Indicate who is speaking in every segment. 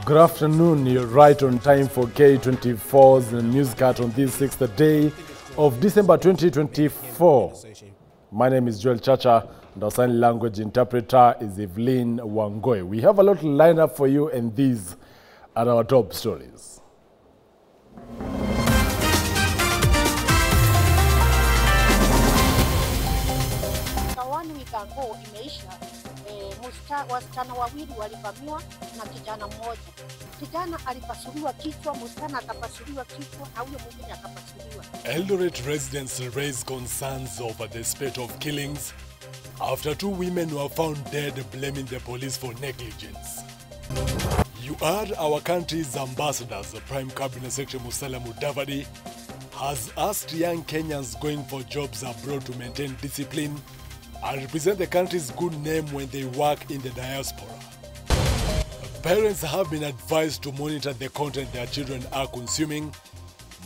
Speaker 1: Good afternoon, you're right on time for K24's newscast on this 6th day of December 2024. My name is Joel Chacha and our sign language interpreter is Evelyn Wangoi. We have a lot lined up for you and these are our top stories.
Speaker 2: Wasichana wawili walivamiwa na kijana mmoja. Kijana alipasuliwa kichwa, msichana akapasuliwa kichwa, na huyo mwingine akapasuliwa.
Speaker 1: Eldoret residents raise concerns over the spate of killings after 2 women were found dead blaming the police for negligence. You heard our country's ambassadors, Prime Cabinet Secretary Musalia Mudavadi has asked young Kenyans going for jobs abroad to maintain discipline and represent the country's good name when they work in the diaspora. Parents have been advised to monitor the content their children are consuming,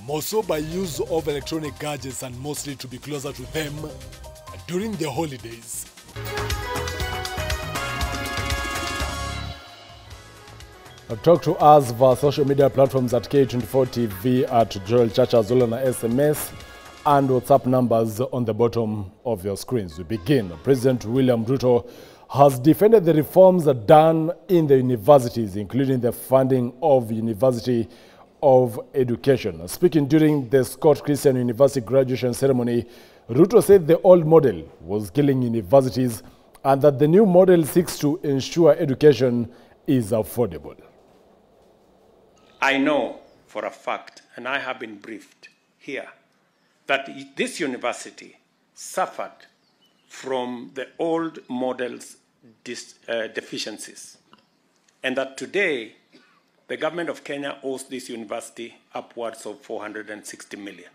Speaker 1: more so by use of electronic gadgets and mostly to be closer to them during the holidays. Talk to us via social media platforms at K24 TV, at Joel Chacha, Zolana SMS, and WhatsApp numbers on the bottom of your screens. We begin. President William Ruto has defended the reforms done in the universities, including the funding of University of Education. Speaking during the Scott Christian University graduation ceremony, Ruto said the old model was killing universities and that the new model seeks to ensure education is affordable.
Speaker 3: I know for a fact, and I have been briefed here, that this university suffered from the old model's deficiencies, and that today the government of Kenya owes this university upwards of 460 million.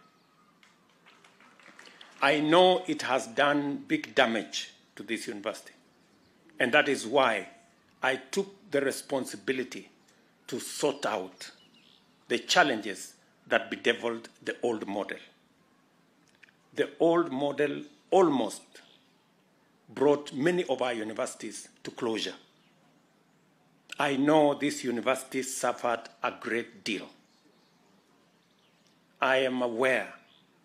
Speaker 3: I know it has done big damage to this university, and that is why I took the responsibility to sort out the challenges that bedeviled the old model. The old model almost brought many of our universities to closure. I know this university suffered a great deal. I am aware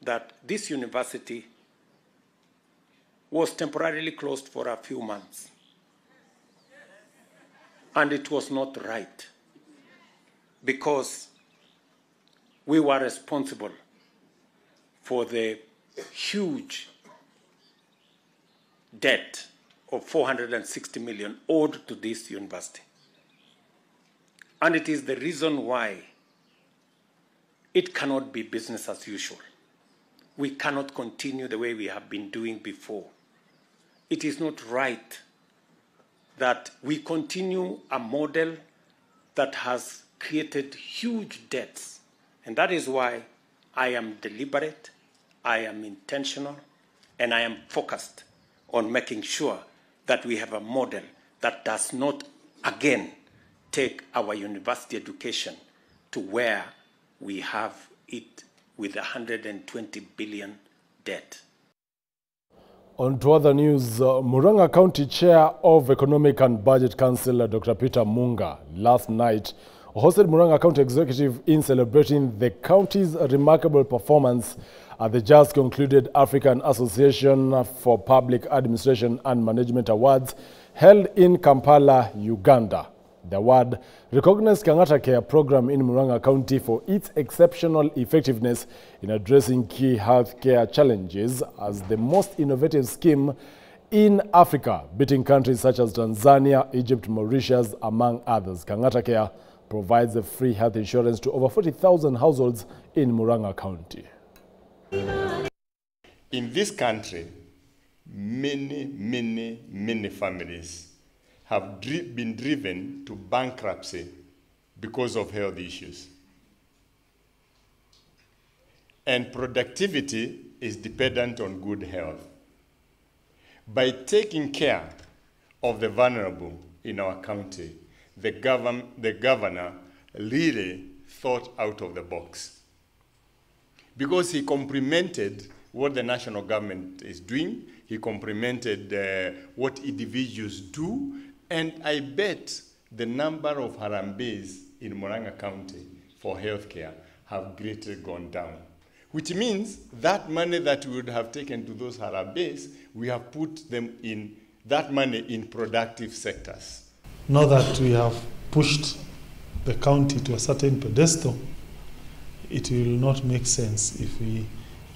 Speaker 3: that this university was temporarily closed for a few months. And it was not right, because we were responsible for the huge debt of 460 million owed to this university. And it is the reason why it cannot be business as usual. We cannot continue the way we have been doing before. It is not right that we continue a model that has created huge debts. And that is why I am deliberate, I am intentional, and I am focused on making sure that we have a model that does not again take our university education to where we have it with 120 billion debt.
Speaker 1: On to other news, Murang'a County Chair of Economic and Budget Council, Dr. Peter Munga, last night hosted Murang'a County Executive in celebrating the county's remarkable performance at the just concluded African Association for Public Administration and Management Awards held in Kampala, Uganda. The award recognized Kangata Care program in Murang'a County for its exceptional effectiveness in addressing key healthcare challenges as the most innovative scheme in Africa, beating countries such as Tanzania, Egypt, Mauritius, among others. Kangata Care provides a free health insurance to over 40,000 households in Murang'a County.
Speaker 4: In this country, many families have been driven to bankruptcy because of health issues. And productivity is dependent on good health. By taking care of the vulnerable in our county, the governor really thought out of the box, because he complimented what the national government is doing, he complimented what individuals do, and I bet the number of harambees in Murang'a County for healthcare have greatly gone down, which means that money that we would have taken to those harambees, we have put them in that money in productive sectors.
Speaker 5: Now that we have pushed the county to a certain pedestal, it will not make sense if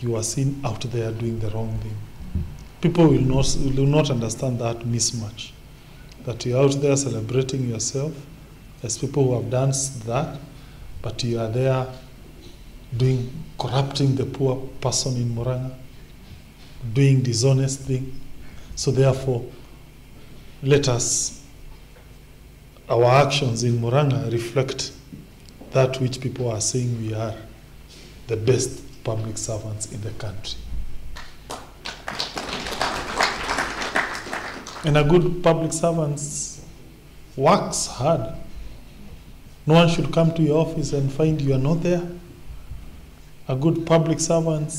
Speaker 5: you are seen out there doing the wrong thing. People will not understand that mismatch, that you're out there celebrating yourself as people who have done that, but you are there corrupting the poor person in Murang'a, doing dishonest thing. So therefore, let us, our actions in Murang'a reflect that which people are saying we are, the best public servants in the country. And a good public servant works hard. No one should come to your office and find you are not there. A good public servant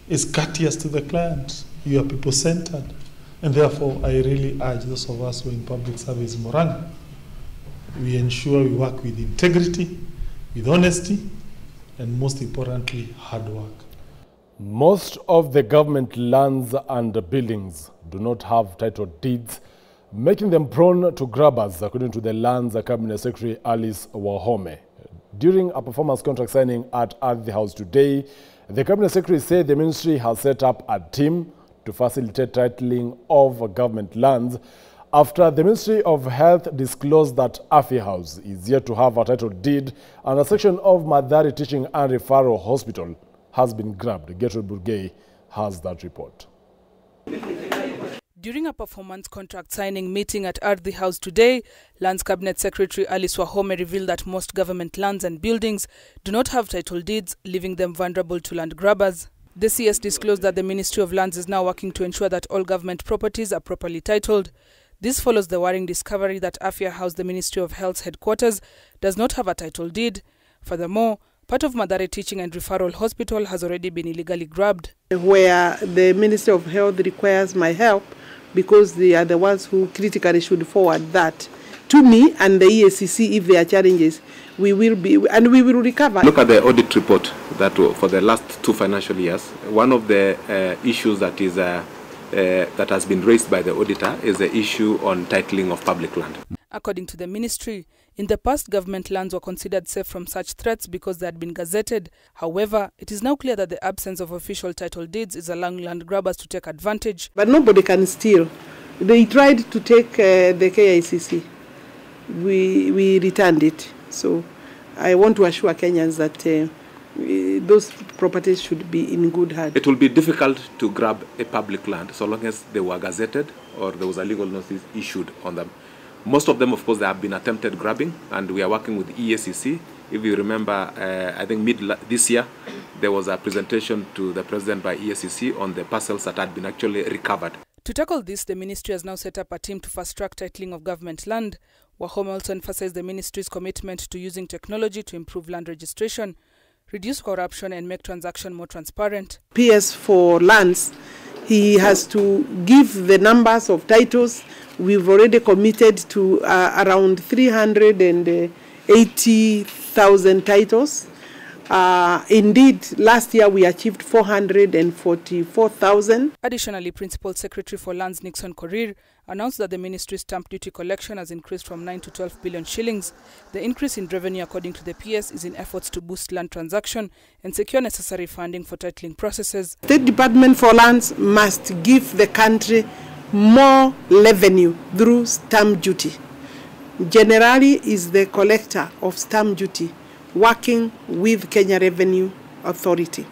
Speaker 5: is courteous to the client. You are people-centered. And therefore, I really urge those of us who are in public service in Murang'a, we ensure we work with integrity, with honesty, and most importantly, hard work.
Speaker 1: Most of the government lands and buildings do not have title deeds, making them prone to grabbers, according to the Lands Cabinet Secretary Alice Wahome. During a performance contract signing at the House today, the Cabinet Secretary said the ministry has set up a team to facilitate titling of government lands after the Ministry of Health disclosed that Afya House is yet to have a title deed and a section of Madari Teaching and Referral Hospital has been grabbed. Gertrude Burgay has that report.
Speaker 6: During a performance contract signing meeting at the House today, Lands Cabinet Secretary Alice Wahome revealed that most government lands and buildings do not have title deeds, leaving them vulnerable to land grabbers. The CS disclosed that the Ministry of Lands is now working to ensure that all government properties are properly titled. This follows the worrying discovery that Afya House, the Ministry of Health's headquarters, does not have a title deed. Furthermore, part of Madari Teaching and Referral Hospital has already been illegally grabbed.
Speaker 7: Where the Ministry of Health requires my help, because they are the ones who critically should forward that to me and the EACC if there are challenges, we will recover.
Speaker 8: Look at the audit report that for the last 2 financial years. One of the issues that is that has been raised by the auditor is the issue on titling of public land.
Speaker 6: According to the ministry, in the past, government lands were considered safe from such threats because they had been gazetted. However, it is now clear that the absence of official title deeds is allowing land grabbers to take advantage.
Speaker 7: But nobody can steal. They tried to take the KICC. We returned it. So I want to assure Kenyans that those properties should be in good hands.
Speaker 8: It will be difficult to grab a public land so long as they were gazetted or there was a legal notice issued on them. Most of them, of course, they have been attempted grabbing, and we are working with EACC. If you remember, I think this year, there was a presentation to the President by EACC on the parcels that had been actually recovered.
Speaker 6: To tackle this, the ministry has now set up a team to fast-track titling of government land. Wahome also emphasized the ministry's commitment to using technology to improve land registration, reduce corruption, and make transactions more transparent.
Speaker 7: PS for lands, he has to give the numbers of titles. We've already committed to around 380,000 titles. Indeed, last year we achieved 444,000.
Speaker 6: Additionally, Principal Secretary for Lands Nixon Korir announced that the ministry's stamp duty collection has increased from 9 to 12 billion shillings. The increase in revenue, according to the PS, is in efforts to boost land transaction and secure necessary funding for titling processes.
Speaker 7: State Department for Lands must give the country more revenue through stamp duty. Generally is the collector of stamp duty working with Kenya Revenue Authority.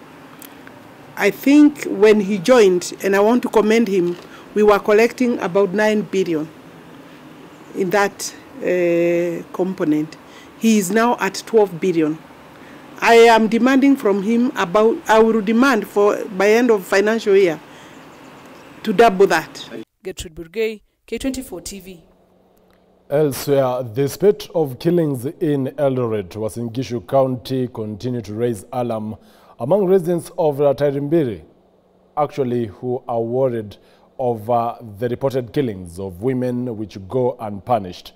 Speaker 7: I think when he joined, and I want to commend him, we were collecting about 9 billion in that component. He is now at 12 billion. I am demanding from him I will demand for, by end of financial year, to double that.
Speaker 6: Gertrude Burgay, K24 TV.
Speaker 1: Elsewhere, the spate of killings in Eldoret, Uasin County, continue to raise alarm among residents of Tarimbiri, actually, who are worried over the reported killings of women which go unpunished.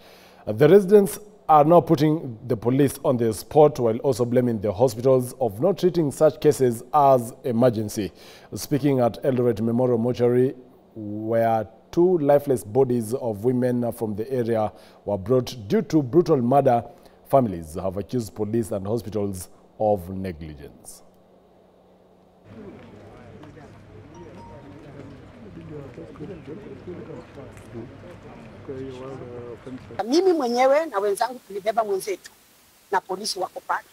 Speaker 1: The residents are now putting the police on the spot while also blaming the hospitals of not treating such cases as emergency. Speaking at Eldoret Memorial Mortuary, where 2 lifeless bodies of women from the area were brought due to brutal murder, families have accused police and hospitals of negligence.
Speaker 2: Mimi mwenyewe na wenzangu tulibeba mwenzetu na polisi wako pale.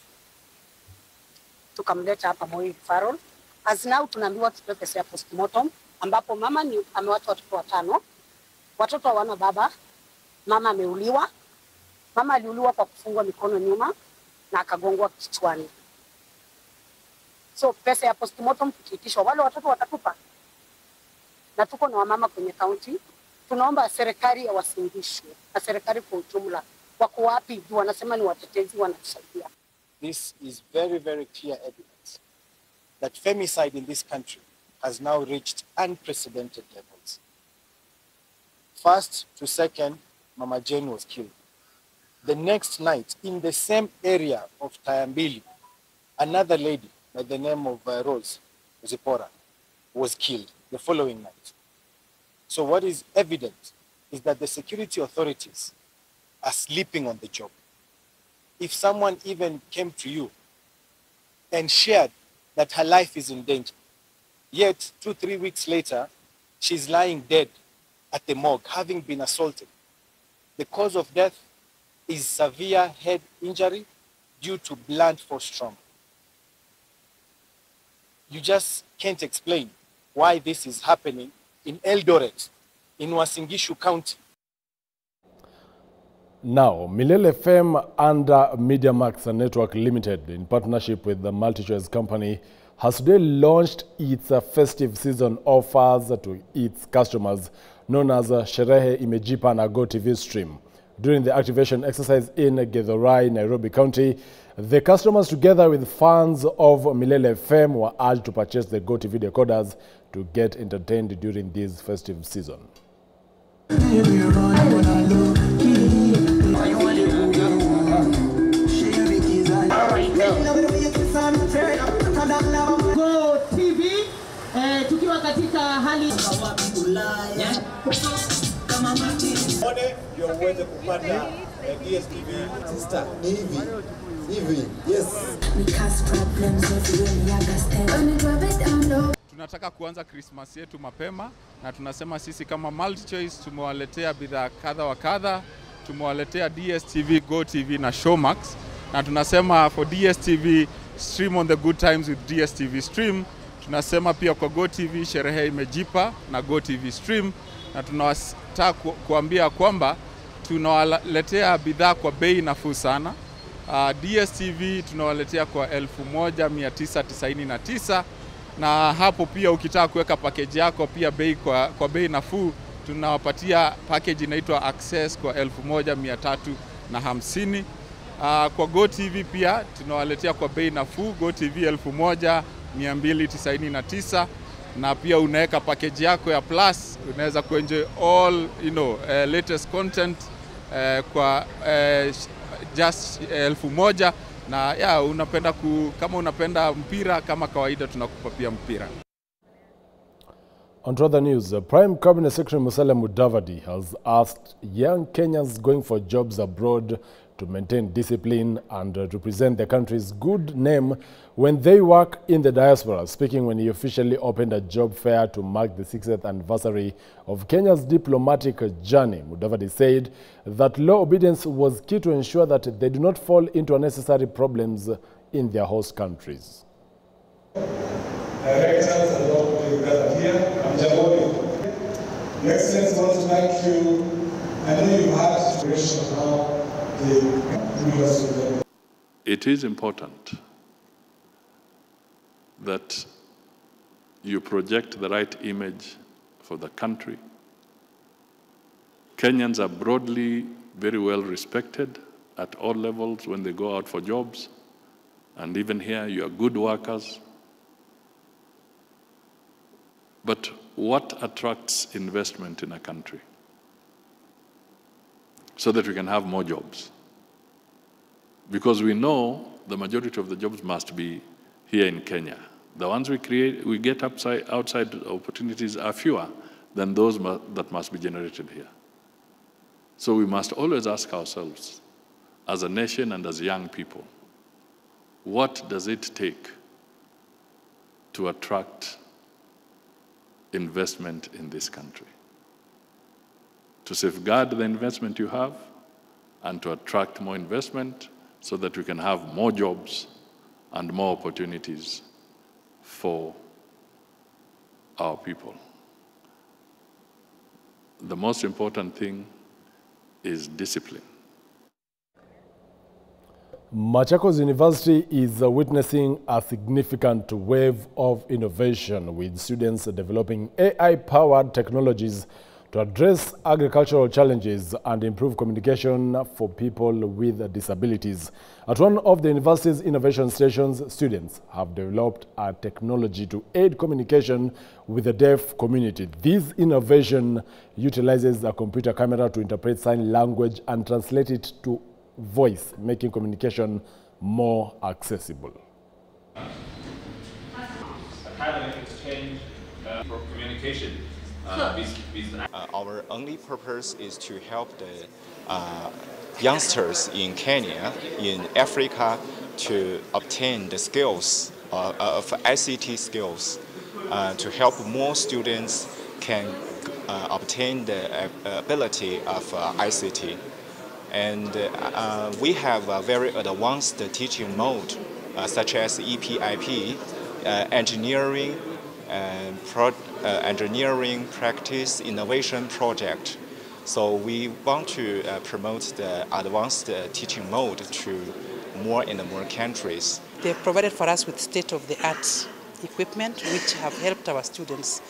Speaker 2: Tukamleta hapa Moi Referral. As now tunaambiwa tupeleke sasa postmortem ambapo mama ni amewacha watoto 5. Watoto hawana baba. Mama ameuliwa. Mama aliuliwa kwa kufungwa mikono nyuma na akagongwa kichwani. So pesa ya postmortem tukiitishwa wale watoto watatupa. Na tuko na wamama kwenye county. Tunaomba serikali ya Uasin Gishu na serikali kwa ujumla wako wapi juu wanasema ni watetezi wanatusaidia.
Speaker 9: This is very, very clear evidence that femicide in this country has now reached unprecedented levels. First to second, Mama Jane was killed. The next night, in the same area of Tayambili, another lady by the name of Rose Zipora was killed the following night. So what is evident is that the security authorities are sleeping on the job. If someone even came to you and shared that her life is in danger, yet 2-3 weeks later, she's lying dead at the morgue, having been assaulted. The cause of death is severe head injury due to blunt force trauma. You just can't explain why this is happening in Eldoret, in Uasin Gishu County.
Speaker 1: Now, Milele FM and Media Max Network Limited, in partnership with the MultiChoice Company, has today launched its festive season offers to its customers, known as Sherehe Imejipa na Go TV Stream. During the activation exercise in Githurai, Nairobi County, the customers, together with fans of Milele FM, were urged to purchase the Go TV decoders to get entertained during this festive season.
Speaker 10: Go TV, tukiwa katika hali
Speaker 9: Ndio uweze kupata DSTV sister hivi yes.
Speaker 11: Tunataka kuanza Christmas yetu mapema na tunasema sisi kama MultiChoice tumewaletea bidhaa kadha wa kadha, tumewaletea DSTV, Go TV na Showmax, na tunasema for DSTV stream on the good times with DSTV stream, tunasema pia kwa Go TV Sherehe Imejipa na Go TV stream, na tunawataka kuambia kwamba tunawaletea bidhaa kwa bei nafuu sana. DSTV tunawaletea kwa 1999, na hapo pia ukitaka kuweka package yako pia bei kwa bei nafuu, tunawapatia package inaitwa Access kwa 1350. Kwa Go TV pia tunawaletea kwa bei nafuu, Go TV 1299, na pia unaweka package yako ya Plus, unaweza kuenjoy all latest content kwa just 1000, na unapenda kama unapenda mpira kama kawaida tunakupa pia mpira.
Speaker 1: On to other news, Prime Cabinet Secretary Musalia Mudavadi has asked young Kenyans going for jobs abroad to maintain discipline and to present the country's good name when they work in the diaspora. Speaking when he officially opened a job fair to mark the 60th anniversary of Kenya's diplomatic journey, Mudavadi said that law obedience was key to ensure that they do not fall into unnecessary problems in their host countries.
Speaker 12: Directors and all people gathered here. I'm Jamoni. Excellence, I want to thank you. I know you've had situation of how the university.
Speaker 13: It is important that you project the right image for the country. Kenyans are broadly very well respected at all levels when they go out for jobs. And even here, you are good workers. But what attracts investment in a country? So that we can have more jobs. Because we know the majority of the jobs must be here in Kenya. The ones we get outside opportunities are fewer than those that must be generated here. So we must always ask ourselves, as a nation and as young people, what does it take to attract investment in this country? To safeguard the investment you have and to attract more investment so that we can have more jobs and more opportunities for our people. The most important thing is discipline.
Speaker 1: Machakos University is witnessing a significant wave of innovation, with students developing AI-powered technologies to address agricultural challenges and improve communication for people with disabilities. At one of the university's innovation stations, students have developed a technology to aid communication with the deaf community. This innovation utilizes a computer camera to interpret sign language and translate it to voice, making communication more accessible.
Speaker 14: Exchange for communication.
Speaker 15: Our only purpose is to help the youngsters in Kenya, in Africa, to obtain the skills of ICT skills, to help more students can obtain the ability of ICT. And we have a very advanced teaching mode, such as EPIP, engineering practice innovation project. So we want to promote the advanced teaching mode to more and more countries.
Speaker 16: They have provided for us with state-of-the-art equipment which have helped our students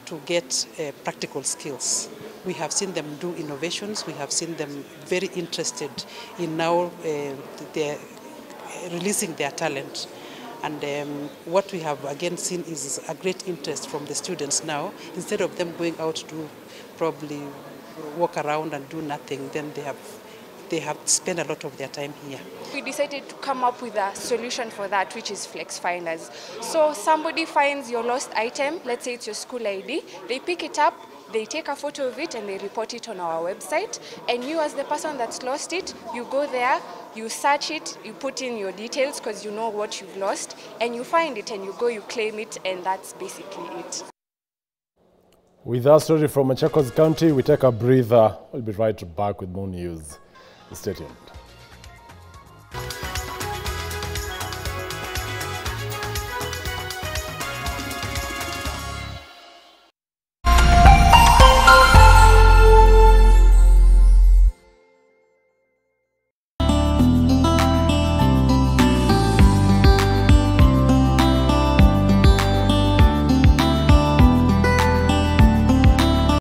Speaker 16: to get practical skills. We have seen them do innovations. We have seen them very interested in now releasing their talent. And what we have again seen is a great interest from the students now. Instead of them going out to probably walk around and do nothing, then they have spent a lot of their time here.
Speaker 17: We decided to come up with a solution for that, which is Flex Finders. So somebody finds your lost item, let's say it's your school ID, they pick it up, they take a photo of it and they report it on our website. And you, as the person that's lost it, you go there, you search it, you put in your details because you know what you've lost, and you find it and you go, you claim it, and that's basically it.
Speaker 1: With our story from Machakos County, we take a breather. We'll be right back with more news. Stay tuned.